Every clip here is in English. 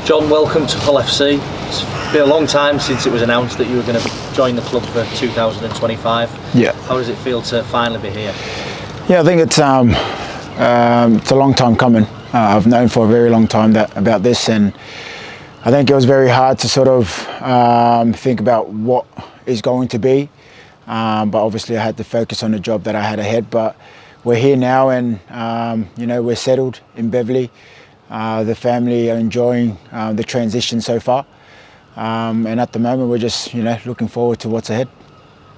John, welcome to Hull FC. It's been a long time since it was announced that you were going to join the club for 2025. Yeah. How does it feel to finally be here? Yeah, I think it's a long time coming. I've known for a very long time about this, and I think it was very hard to sort of think about what is going to be. But obviously I had to focus on the job that I had ahead. But we're here now, and we're settled in Beverley. The family are enjoying the transition so far, and at the moment we're just looking forward to what's ahead.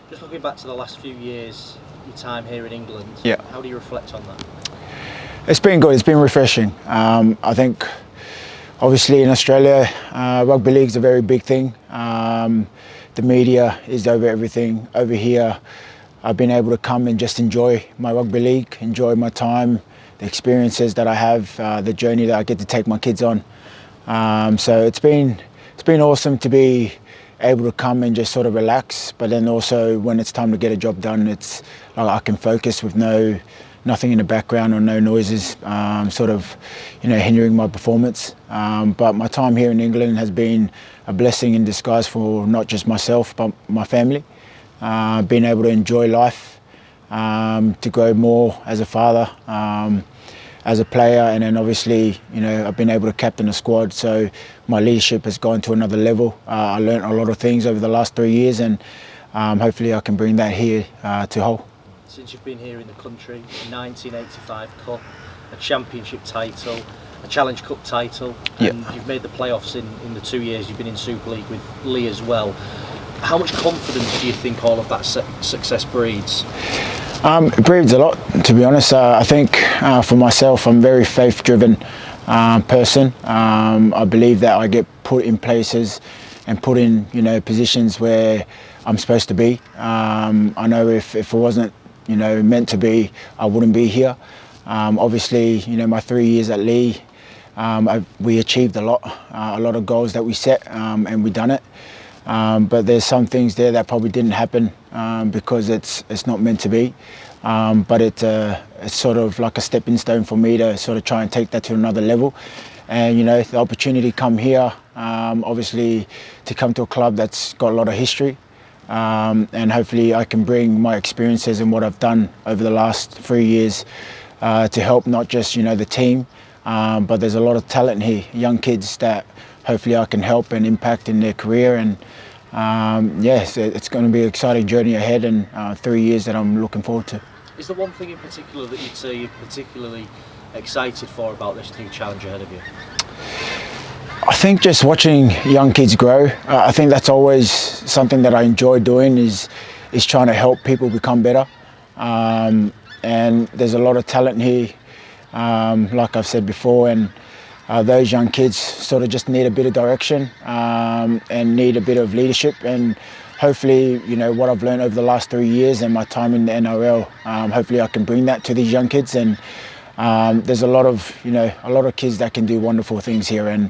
Just looking back to the last few years, your time here in England, yeah. How do you reflect on that? It's been good. It's been refreshing. I think obviously in Australia, rugby league's a very big thing. The media is over everything. Over here, I've been able to come and just enjoy my rugby league, enjoy my time, the experiences that I have, the journey that I get to take my kids on. So it's been awesome to be able to come and just sort of relax. But then also when it's time to get a job done, it's like I can focus with nothing in the background or no noises, hindering my performance. But my time here in England has been a blessing in disguise for not just myself but my family. Being able to enjoy life, to grow more as a father, as a player, and then obviously I've been able to captain a squad, so my leadership has gone to another level. I learnt a lot of things over the last 3 years, and hopefully I can bring that here to Hull. Since you've been here in the country, a 1985 Cup, a Championship title, a Challenge Cup title, and you've made the playoffs in the 2 years you've been in Super League with Lee as well. How much confidence do you think all of that success breeds? It breeds a lot, to be honest. I think for myself, I'm a very faith-driven person. I believe that I get put in places and put in positions where I'm supposed to be. I know if it wasn't meant to be, I wouldn't be here. Obviously, my 3 years at Lee, we achieved a lot of goals that we set, and we done it. But there's some things there that probably didn't happen because it's not meant to be. But it's sort of like a stepping stone for me to sort of try and take that to another level. And the opportunity come here, obviously to come to a club that's got a lot of history, and hopefully I can bring my experiences and what I've done over the last 3 years to help not just the team, but there's a lot of talent here, young kids that hopefully I can help and impact in their career. And it's going to be an exciting journey ahead, and 3 years that I'm looking forward to. Is there one thing in particular that you'd say you're particularly excited for about this new challenge ahead of you? I think just watching young kids grow. I think that's always something that I enjoy doing, is trying to help people become better. And there's a lot of talent here, like I've said before, and those young kids sort of just need a bit of direction and need a bit of leadership. And hopefully, what I've learned over the last 3 years and my time in the NRL, hopefully I can bring that to these young kids. And there's a lot of kids that can do wonderful things here. And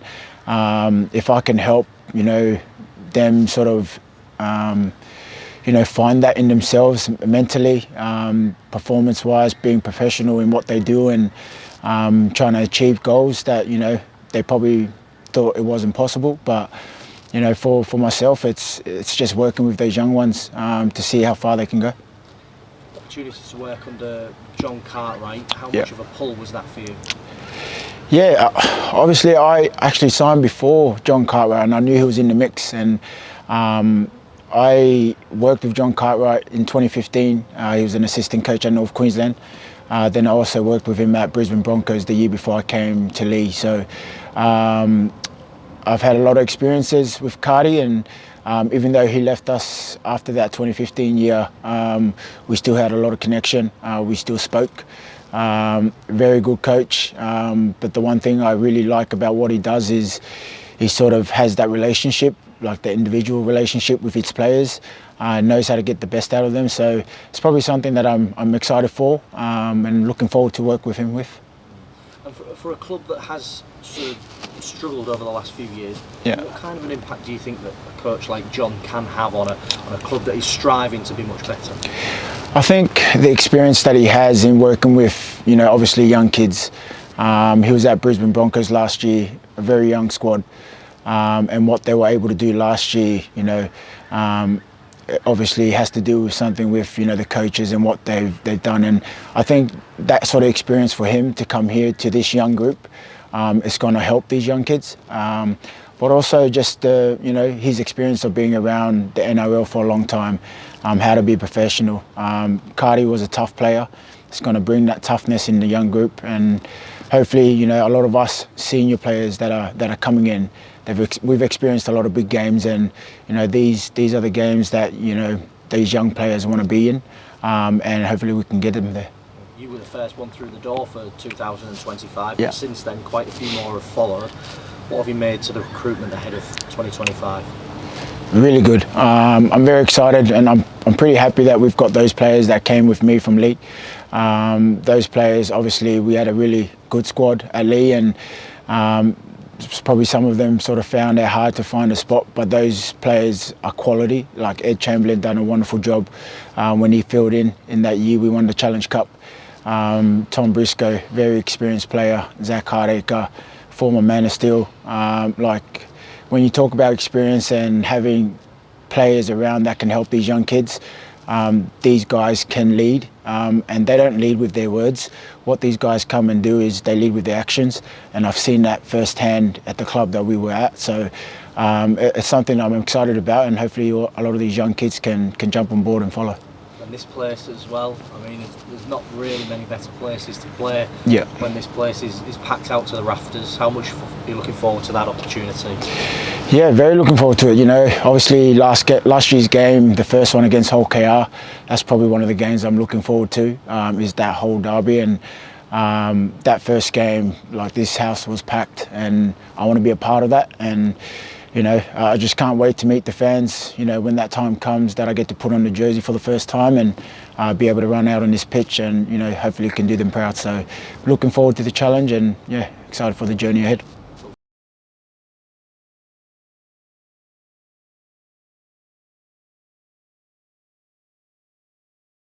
if I can help, them sort of, find that in themselves mentally, performance-wise, being professional in what they do, and trying to achieve goals that they probably thought it wasn't possible. But for myself, it's just working with those young ones to see how far they can go. Opportunity to work under John Cartwright, how much of a pull was that for you? Yeah, obviously I actually signed before John Cartwright, and I knew he was in the mix. And I worked with John Cartwright in 2015. He was an assistant coach at North Queensland. Then I also worked with him at Brisbane Broncos the year before I came to Lee. So I've had a lot of experiences with Cardi, and even though he left us after that 2015 year, we still had a lot of connection. We still spoke. Very good coach. But the one thing I really like about what he does is he sort of has that relationship, like the individual relationship with its players, knows how to get the best out of them. So it's probably something that I'm excited for, and looking forward to work with him with. And for a club that has sort of struggled over the last few years, what kind of an impact do you think that a coach like John can have on a club that is striving to be much better? I think the experience that he has in working with, obviously young kids, He was at Brisbane Broncos last year, a very young squad, and what they were able to do last year, it obviously has to do with something with the coaches and what they've done. And I think that sort of experience for him to come here to this young group is going to help these young kids. But also just his experience of being around the NRL for a long time, how to be professional. Cardi was a tough player. It's going to bring that toughness in the young group, and hopefully, a lot of us senior players that are coming in, we've experienced a lot of big games, and these are the games that these young players want to be in, and hopefully we can get them there. You were the first one through the door for 2025, yeah. But since then quite a few more have followed. What have you made to the recruitment ahead of 2025? Really good. I'm very excited, and I'm pretty happy that we've got those players that came with me from Lee. Those players, obviously, we had a really good squad at Lee, and probably some of them sort of found it hard to find a spot, but those players are quality. Like Ed Chamberlain done a wonderful job when he filled in that year. We won the Challenge Cup. Tom Briscoe, very experienced player. Zach Hardacre, former Man of Steel. When you talk about experience and having players around that can help these young kids, these guys can lead, and they don't lead with their words. What these guys come and do is they lead with their actions, and I've seen that firsthand at the club that we were at. So it's something I'm excited about, and hopefully a lot of these young kids can jump on board and follow. And this place as well, I mean, there's not really many better places to play when this place is packed out to the rafters. How much are you looking forward to that opportunity? Yeah, very looking forward to it. Obviously last year's game, the first one against Hull KR, that's probably one of the games I'm looking forward to, is that whole derby. And that first game, this house was packed, and I want to be a part of that. And I just can't wait to meet the fans, when that time comes that I get to put on the jersey for the first time and be able to run out on this pitch and, hopefully can do them proud. So looking forward to the challenge, and excited for the journey ahead.